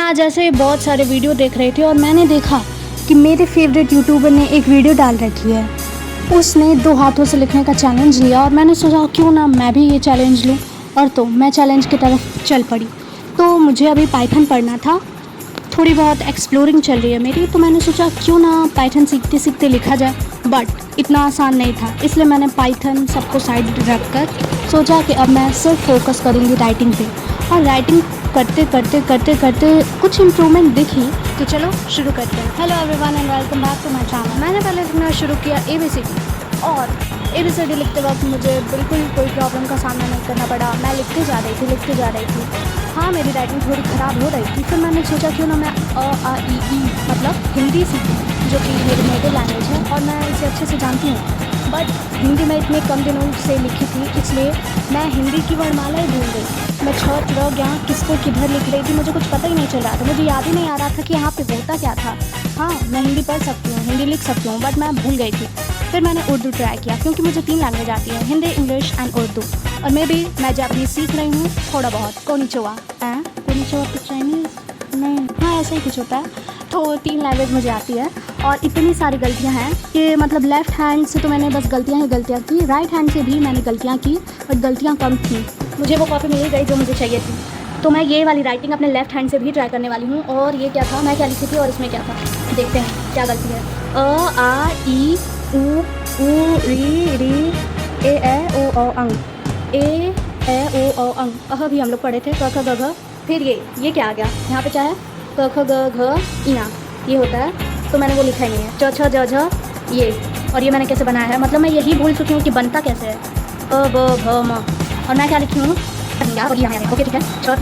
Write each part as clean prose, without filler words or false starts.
आज ऐसे बहुत सारे वीडियो देख रहे थे और मैंने देखा कि मेरे फेवरेट यूट्यूबर ने एक वीडियो डाल रखी है। उसने 2 हाथों से लिखने का चैलेंज लिया और मैंने सोचा क्यों ना मैं भी ये चैलेंज लूँ, और तो मैं चैलेंज की तरफ चल पड़ी। तो मुझे अभी पाइथन पढ़ना था, थोड़ी बहुत एक्सप्लोरिंग चल रही है मेरी, तो मैंने सोचा क्यों ना पाइथन सीखते सीखते लिखा जाए। बट इतना आसान नहीं था, इसलिए मैंने पाइथन सबको साइड रख कर सोचा कि अब मैं सिर्फ फोकस करूँगी राइटिंग पे। और राइटिंग करते करते करते करते कुछ इम्प्रूवमेंट दिखी, तो चलो शुरू करते हैं। Hello everyone and welcome back to my channel. मैंने पहले लिखना शुरू किया ABCD, और ABCD लिखते वक्त मुझे बिल्कुल कोई प्रॉब्लम का सामना नहीं करना पड़ा। मैं लिखते जा रही थी। हाँ, मेरी राइटिंग थोड़ी ख़राब हो रही थी। फिर मैंने सोचा क्यों ना मैं अ आ इ ई मतलब हिंदी सीखूँ, जो कि मेरी नेटिव लैंग्वेज है और मैं इसे अच्छे से जानती हूँ। बट हिंदी में इतने कम दिनों से लिखी थी, इसलिए मैं हिंदी की वर्णमाला ही भूल गई। मैं यहाँ किसको किधर लिख रही थी, मुझे कुछ पता ही नहीं चल रहा था। मुझे याद ही नहीं आ रहा था कि यहाँ पे होता क्या था। हाँ, मैं हिंदी पढ़ सकती हूँ, हिंदी लिख सकती हूँ, बट मैं भूल गई थी। फिर मैंने उर्दू ट्राई किया, क्योंकि मुझे 3 लैंग्वेज आती है, हिंदी, इंग्लिश एंड उर्दू। और मैं जापानीज़ सीख रही हूँ थोड़ा बहुत। कोनिचिवा तो चाइनीज़ नहीं, हाँ ऐसा ही कुछ होता है। तो 3 लैंग्वेज मुझे आती है और इतनी सारी गलतियाँ हैं कि मतलब लेफ़्ट हैंड से तो मैंने बस गलतियाँ की, राइट हैंड से भी मैंने गलतियाँ की, और गलतियाँ कम थी। मुझे वो कॉपी मिल गई जो मुझे चाहिए थी, तो मैं ये वाली राइटिंग अपने लेफ़्ट हैंड से भी ट्राई करने वाली हूँ। और ये क्या था, मैं क्या लिखी थी और इसमें क्या था, देखते हैं क्या गलती है। अ आ इ उ री ए ओ अंग, ए ओ अंग। अह भी हम लोग पढ़े थे, क ख ग घ। फिर ये क्या आ गया यहाँ पे, क्या है, क ख ग घ इना, ये होता है। तो मैंने वो लिखा ही नहीं है, च छ ज झ ये। और ये मैंने कैसे बनाया है, मतलब मैं यही भूल चुकी हूँ कि बनता कैसे है। अ ब भ म, और मैं क्या लिखी हूँ, ओके ठीक है, कर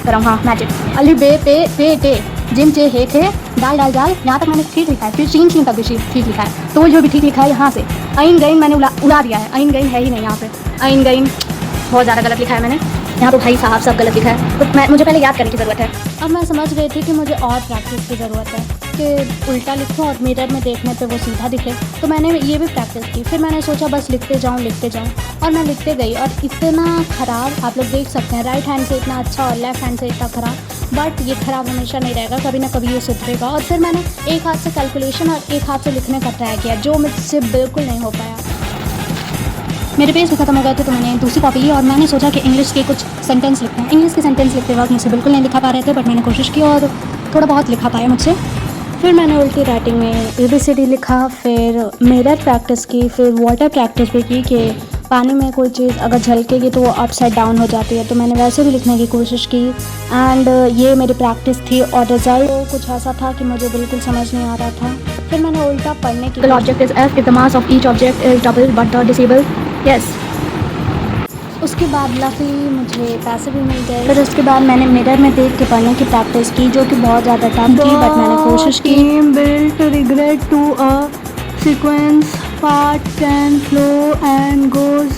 रहा हूँ। हाँ, मैजिक। अली बे पे टे जिम चे हे थे दाल डाल जाल, यहाँ तक मैंने ठीक लिखा है। फिर चीन तक भी ठीक लिखा है। तो जो भी ठीक लिखा है यहाँ से। अइन गइन मैंने उड़ा दिया है, अइन गइन है ही नहीं यहाँ पे। अइन गइन बहुत ज़्यादा गलत लिखा है मैंने यहाँ पे, भाई साहब सब गलत लिखा है। तो मुझे पहले याद करने की ज़रूरत है। अब मैं समझ गई थी कि मुझे और प्रैक्टिस की ज़रूरत है, कि उल्टा लिखूँ और मिरर में देखने पे वो सीधा दिखे। तो मैंने ये भी प्रैक्टिस की। फिर मैंने सोचा बस लिखते जाऊँ, और मैं लिखते गई। और इतना ख़राब आप लोग देख सकते हैं, राइट हैंड से इतना अच्छा और लेफ़्ट हैंड से इतना ख़राब। बट ये ख़राब हमेशा नहीं रहेगा, कभी ना कभी ये सुधरेगा। और फिर मैंने एक हाथ से कैलकुलेशन और एक हाथ से लिखने का ट्राई किया, जो मुझसे बिल्कुल नहीं हो पाया। मेरे पेज भी ख़त्म हो गए थे, तो मैंने दूसरी कॉपी ली और मैंने सोचा कि इंग्लिश के कुछ सेंटेंस लिखते हैं। इंग्लिश के सेंटेंस लिखते वक्त मुझसे बिल्कुल नहीं लिखा पा रहे थे, बट मैंने कोशिश की और थोड़ा बहुत लिखा पाया मुझसे। फिर मैंने उल्टी राइटिंग में ABCD लिखा, फिर मिरर प्रैक्टिस की, फिर वाटर प्रैक्टिस भी की कि पानी में कोई चीज़ अगर झलकेगी तो वो अपसाइड डाउन हो जाती है। तो मैंने वैसे भी लिखने की कोशिश की, एंड ये मेरी प्रैक्टिस थी। और रिजल्ट कुछ ऐसा था कि मुझे बिल्कुल समझ नहीं आ रहा था। फिर मैंने उल्टा पढ़ने की, object is F if the mass of each object is double but the disable yes। उसके बाद लकी मुझे पैसे भी मिल गए। फिर उसके बाद मैंने मिरर में देख के पढ़ने की प्रैक्टिस की, जो कि बहुत ज़्यादा टफ थी, बट मैंने कोशिश की। Built regret to a sequence part can flow and goes.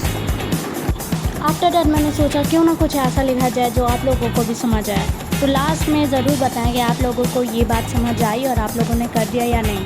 After that मैंने सोचा क्यों ना कुछ ऐसा लिखा जाए जो आप लोगों को भी समझ आए। तो लास्ट में ज़रूर बताएं कि आप लोगों को ये बात समझ आई और आप लोगों ने कर दिया या नहीं।